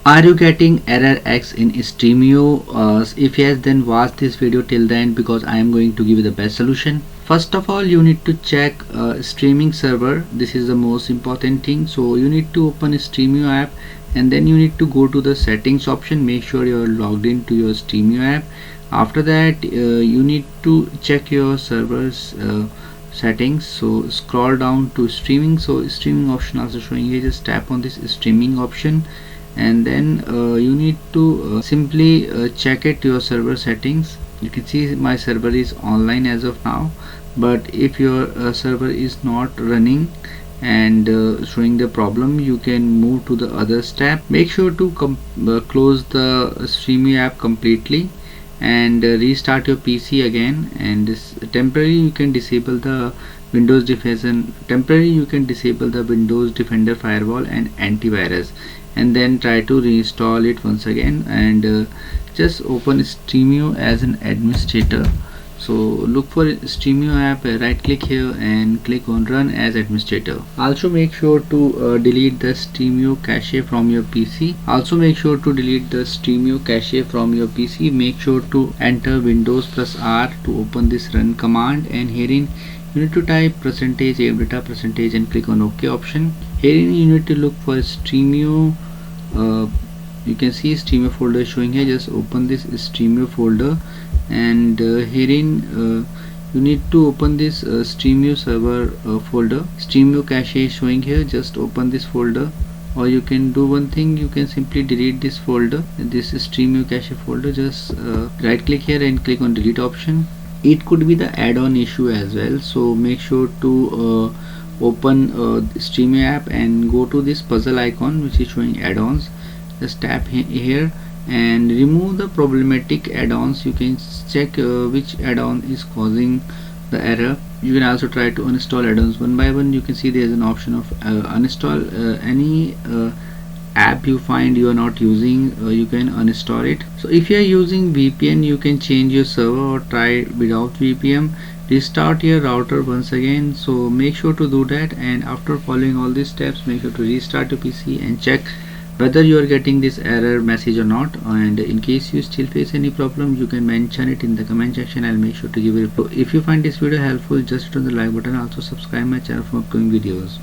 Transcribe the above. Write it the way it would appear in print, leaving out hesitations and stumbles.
Are you getting error X in Stremio? If yes, then watch this video till the end because I am going to give you the best solution. First of all, you need to check streaming server. This is the most important thing. So you need to open a Stremio app and then you need to go to the settings option. Make sure you are logged into your Stremio app. After that, you need to check your server's settings. So scroll down to streaming. So streaming option also showing here. Just tap on this streaming option and then you need to simply check it your server settings. You can see my server is online as of now, but if your server is not running and showing the problem, you can move to the other step. Make sure to close the Stremio app completely and restart your PC again, and this temporary you can disable the Windows Defender Firewall and antivirus, and then try to reinstall it once again and just open Stremio as an administrator. So look for Stremio app, right click here and click on run as administrator. Also make sure to delete the Stremio cache from your PC. Make sure to enter Windows plus R to open this run command, and herein you need to type %app data % and click on OK option. Herein you need to look for Stremio. You can see Stremio folder showing here. Just open this Stremio folder and herein you need to open this Stremio server folder. Stremio cache is showing here. Just open this folder, or you can do one thing, you can simply delete this folder, this Stremio cache folder. Just right click here and click on delete option. It could be the add-on issue as well, so make sure to open Stremio app and go to this puzzle icon which is showing add-ons. Just tap here and remove the problematic add-ons. You can check which add-on is causing the error. You can also try to uninstall add-ons one by one. You can see there is an option of uninstall any app you find you are not using. You can uninstall it. So if you are using VPN, you can change your server or try without VPN. Restart your router once again. So make sure to do that, and after following all these steps, make sure to restart your PC and check whether you are getting this error message or not. And in case you still face any problem, you can mention it in the comment section. I'll make sure to give it. So if you find this video helpful, just hit on the like button. Also subscribe my channel for upcoming videos.